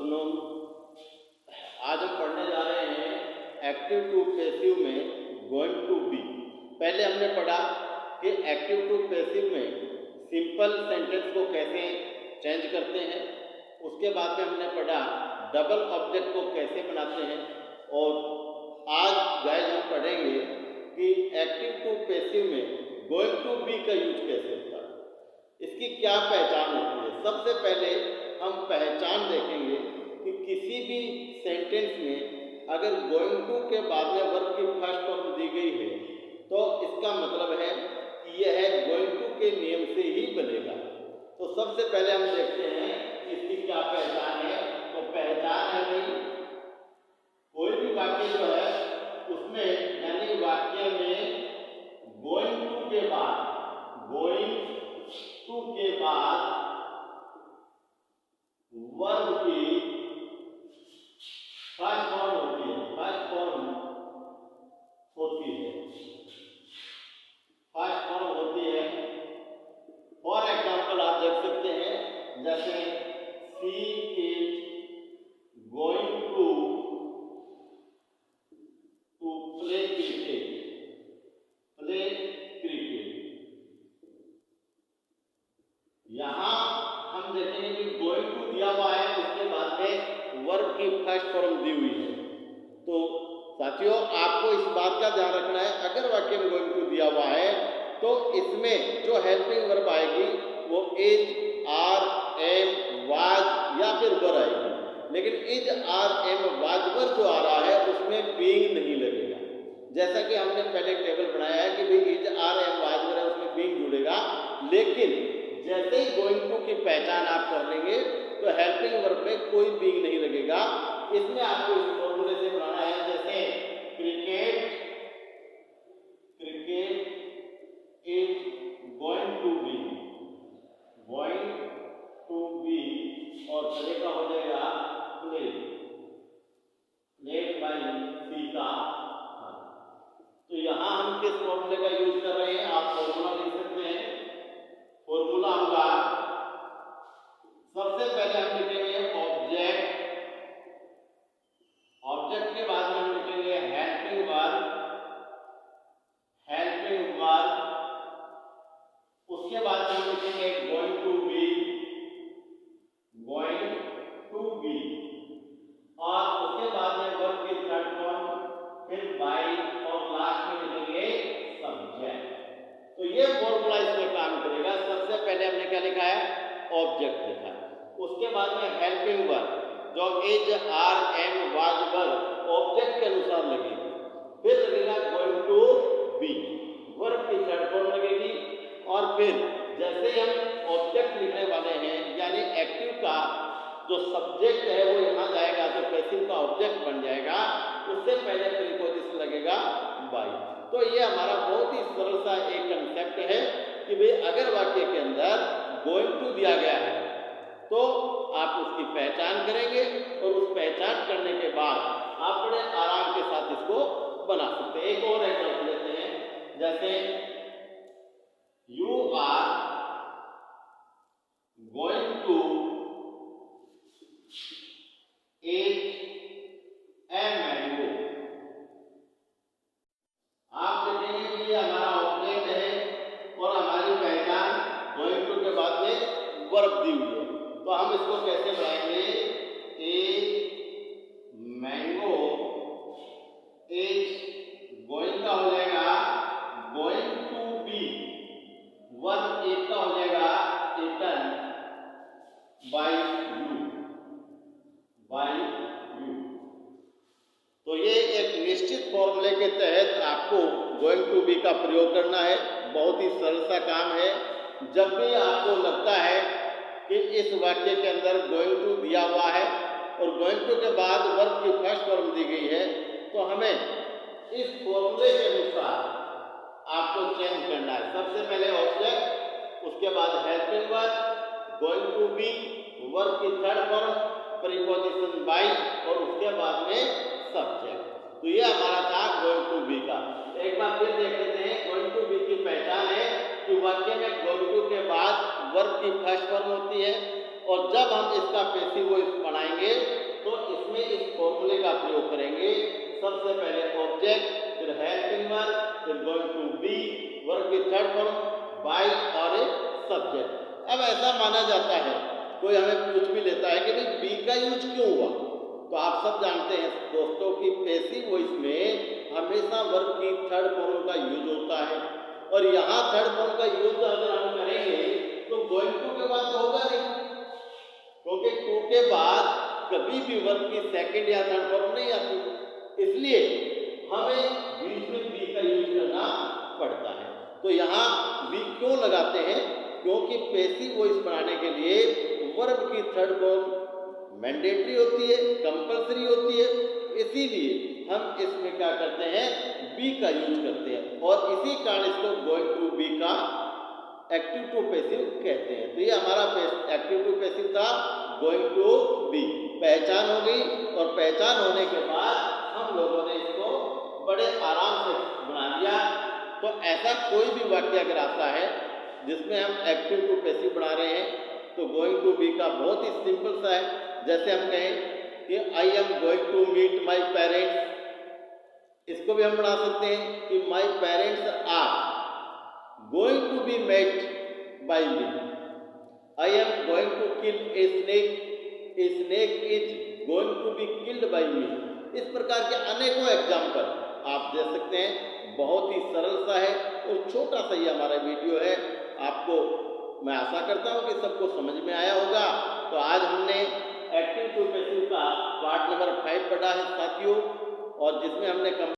Afternoon. आज हम पढ़ने जा रहे हैं एक्टिव टू पैसिव में गोइंग टू बी। पहले हमने पढ़ा कि एक्टिव टू पैसिव में सिंपल सेंटेंस को कैसे चेंज करते हैं। उसके बाद में हमने पढ़ा डबल ऑब्जेक्ट को कैसे बनाते हैं। और आज गाइस हम पढ़ेंगे कि एक्टिव टू पैसिव में गोइंग टू बी का यूज कैसे होता है, इसकी क्या पहचान होती है। सबसे पहले हम पहचान देखेंगे कि किसी भी सेंटेंस में अगर गोइंग टू के बाद में वर्ब की फर्स्ट फॉर्म दी गई है तो इसका मतलब है कि यह गोइंग टू के नियम से ही बनेगा। तो सबसे पहले हम देखते हैं कि इसकी क्या पहचान है। तो पहचान है भाई, कोई भी वाक्य जो है उसमें यानी वाक्य में गोइंग टू के बाद वर्ब की फर्स्ट फॉर्म होती है। फर्स्ट फॉर्म होती है। फॉर एग्जाम्पल आप देख सकते हैं, जैसे she is going to play cricket. यहां हम देखेंगे कि गोइंग टू दिया हुआ है, उसके बाद में वर्ब की फर्स्ट फॉर्म दी हुई है। तो साथियों, आपको इस बात का ध्यान रखना है, अगर वाक्य में गोइंग टू दिया हुआ है तो इसमें जो हेल्पिंग वर्ब आएगी वो इज, आर, एम, वाज या फिर वर आएगी। लेकिन इज, आर, एम, वाज, वर जो आ रहा है उसमें बीइंग नहीं लगेगा। जैसा कि हमने पहले टेबल बनाया है कि भाई इज, आर, एम, वाज, वर है, उसमें बीइंग जुड़ेगा। लेकिन जैसे ही गोइंग टू की पहचान आप कर लेंगे तो हेल्पिंग वर्ब में कोई बीइंग नहीं लगेगा। इसमें आपको इस फॉर्मूले से बनाना है, जैसे cricket is going to be और प्ले का हो जाएगा प्लेड बाय सीता। तो यहां हम किस फॉर्मूले का यूज कर रहे हैं, आप फॉर्मूला लिख सकते हैं। फॉर्मूला होगा, सबसे पहले हम लिखेंगे ऑब्जेक्ट के बाद में हम लिखेंगे हेल्पिंग वर्ब, उसके बाद में हम लिखेंगे गोइंग टू बी और उसके बाद में वर्ब की थर्ड फॉर्म, फिर बाय और लास्ट में लिखेंगे सब्जेक्ट। तो ये फॉर्मूला इसमें काम करेगा। सबसे पहले हमने क्या लिखा है, ऑब्जेक्ट लिखा है। उसके बाद में हेल्पिंग वर्ब जो is, are, am, was, were object के अनुसार लगेगी। फिर लगेगा गोइंग टू बी, वर्ब की थर्ड फॉर्म लगेगी। और फिर जैसे ही हम ऑब्जेक्ट लिखने वाले हैं यानी एक्टिव का जो सब्जेक्ट है वो यहां जाएगा तो पैसिव का ऑब्जेक्ट बन जाएगा। उससे पहले प्रीपोजिशन लगेगा बाय। तो ये हमारा बहुत ही सरल सा एक कंसेप्ट है कि भाई अगर वाक्य के अंदर गोइंग टू दिया गया है तो आप उसकी पहचान करेंगे और उस पहचान करने के बाद आप बड़े आराम के साथ इसको बना सकते हैं। एक और एग्जांपल लेते हैं, जैसे you are going to eat a mango. आप देखेंगे कि ये हमारा ऑब्जेक्ट है और हमारी पहचान गोइंग टू के बाद में वर्ब दी हुई है। तो हम इसको कैसे बनाएंगे, ए मैंगो इज गोइंग का हो जाएगा गोइंग टू बी, वर्ब एक का हो जाएगा इटन बाय यू। तो ये एक निश्चित फॉर्मूले के तहत आपको गोइंग टू बी का प्रयोग करना है। बहुत ही सरल सा काम है। जब भी आपको लगता है कि इस वाक्य के अंदर गोइंग टू दिया हुआ है और गोइंग टू के बाद वर्ब की फर्स्ट फॉर्म दी गई है तो हमें इस फॉर्मूले के अनुसार आपको चेंज करना है। सबसे पहले ऑब्जेक्ट, उसके बाद helping verb, going to be, verb की थर्ड फॉर्म, प्रीपोजिशन बाय और उसके बाद में सब्जेक्ट। तो ये हमारा था गोइंग टू बी का। एक बार फिर देख लेते हैं। गोइंग टू बी की पहचान है कि वाक्य में गोइंग टू के बाद वर्ब की फर्स्ट फॉर्म होती है और जब हम इसका पैसिव वॉइस बनाएंगे तो इसमें इस फॉर्मूले का प्रयोग करेंगे। सबसे पहले ऑब्जेक्ट, फिर हेल्पिंग वर्ब, फिर गोइंग टू बी, वर्ब की थर्ड फॉर्म बाय और ए सब्जेक्ट। अब ऐसा माना जाता है, कोई हमें पूछ भी लेता है कि भाई बी का यूज क्यों हुआ, तो आप सब जानते हैं दोस्तों कि पैसिव वॉइस में हमेशा वर्ब की थर्ड फॉर्म का यूज होता है, और यहाँ थर्ड फॉर्म का यूज अगर हम करेंगे तो गोइंग टू के बाद तो होगा नहीं, क्योंकि टू के बाद कभी भी वर्ब की सेकंड या थर्ड फॉर्म नहीं आती, इसलिए हमें बीच में बी का यूज करना पड़ता है। तो यहाँ बी क्यों लगाते हैं, क्योंकि पैसिव वॉइस बनाने के लिए वर्ब की थर्ड फॉर्म मैंडेटरी होती है, कंपल्सरी होती है, इसीलिए हम इसमें क्या करते हैं, बी का यूज करते हैं, और इसी कारण इसको गोइंग टू बी का एक्टिव टू पैसिव कहते हैं। तो ये हमारा एक्टिव टू पैसिव था, गोइंग टू बी। पहचान हो गई, और पहचान होने के बाद हम लोगों ने इसको बड़े आराम से बना लिया। तो ऐसा कोई भी वाक्य अगर आता है जिसमें हम एक्टिव टू पैसिव बना रहे हैं, तो गोइंग टू बी का बहुत ही सिंपल सा है। जैसे हम कहें कि I am going to meet my parents, इसको भी हम बना सकते हैं कि my parents are going to be met by me. I am going to kill a snake is going to be killed by me. इस प्रकार के अनेकों एग्जाम्पल आप दे सकते हैं। बहुत ही सरल सा है और छोटा सा ही हमारा वीडियो है। आपको मैं आशा करता हूँ कि सबको समझ में आया होगा। तो आज हमने एक्टिव टू पैसिव का पार्ट नंबर 5 पढ़ा है साथियों, और जिसमें हमने